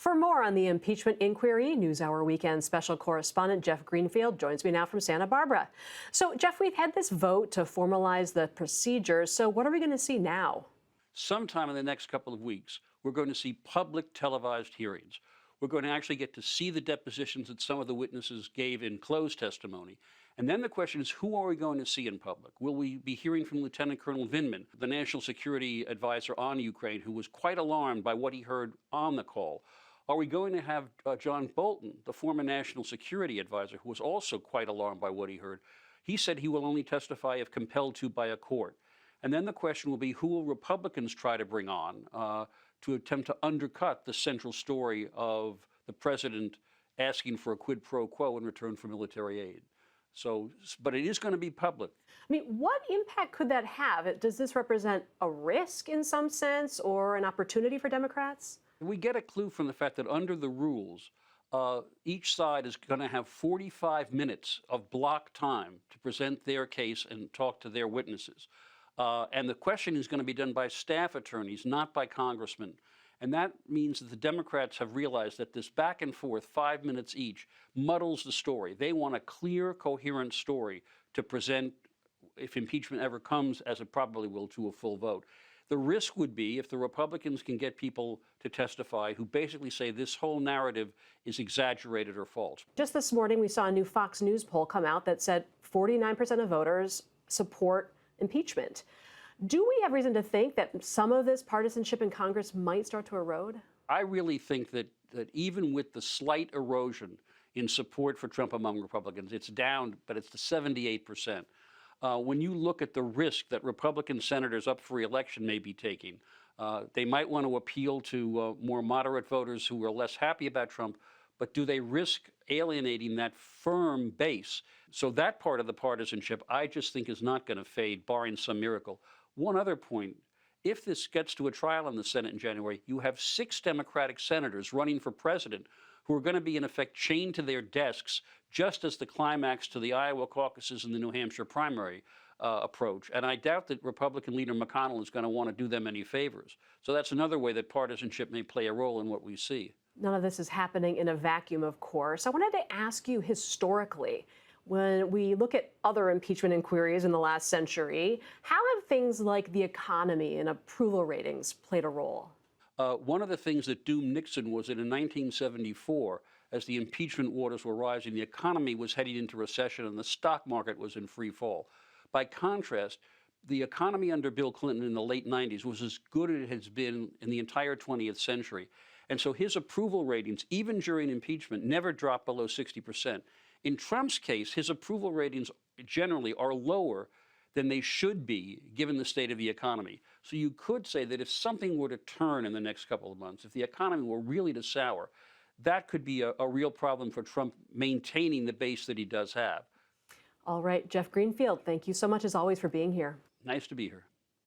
For more on the impeachment inquiry, NewsHour Weekend special correspondent Jeff Greenfield joins me now from Santa Barbara. So, Jeff, we've had this vote to formalize the procedures. So what are we going to see now? Sometime in the next couple of weeks, we're going to see public televised hearings. We're going to actually get to see the depositions that some of the witnesses gave in closed testimony. And then the question is, who are we going to see in public? Will we be hearing from Lieutenant Colonel Vindman, the National Security Advisor on Ukraine, who was quite alarmed by what he heard on the call? Are we going to have John Bolton, the former National Security Advisor, who was also quite alarmed by what he heard? He said he will only testify if compelled to by a court. And then the question will be, who will Republicans try to bring on to attempt to undercut the central story of the president asking for a quid pro quo in return for military aid? So, but it is going to be public. I mean, what impact could that have? Does this represent a risk in some sense or an opportunity for Democrats? We get a clue from the fact that under the rules, each side is going to have 45 minutes of block time to present their case and talk to their witnesses. And the questioning is going to be done by staff attorneys, not by congressmen. And that means that the Democrats have realized that this back and forth, 5 minutes each, muddles the story. They want a clear, coherent story to present if impeachment ever comes, as it probably will, to a full vote. The risk would be if the Republicans can get people to testify who basically say this whole narrative is exaggerated or false. Just this morning, we saw a new Fox News poll come out that said 49% of voters support impeachment. Do we have reason to think that some of this partisanship in Congress might start to erode? I really think that even with the slight erosion in support for Trump among Republicans, it's down, but it's to 78%. When you look at the risk that Republican senators up for re-election may be taking, they might want to appeal to more moderate voters who are less happy about Trump, but do they risk alienating that firm base? So that part of the partisanship, I just think, is not going to fade, barring some miracle. One other point, if this gets to a trial in the Senate in January, you have 6 Democratic senators running for president who are going to be, in effect, chained to their desks, just as the climax to the Iowa caucuses and the New Hampshire primary approach. And I doubt that Republican leader McConnell is going to want to do them any favors. So that's another way that partisanship may play a role in what we see. None of this is happening in a vacuum, of course. I wanted to ask you historically, when we look at other impeachment inquiries in the last century, how have things like the economy and approval ratings played a role? One of the things that doomed Nixon was that in 1974, as the impeachment waters were rising, the economy was heading into recession and the stock market was in free fall. By contrast, the economy under Bill Clinton in the late 90s was as good as it has been in the entire 20th century. And so his approval ratings, even during impeachment, never dropped below 60%. In Trump's case, his approval ratings generally are lower than they should be, given the state of the economy. So you could say that if something were to turn in the next couple of months, if the economy were really to sour, that could be a real problem for Trump maintaining the base that he does have. All right, Jeff Greenfield, thank you so much, as always, for being here. Nice to be here.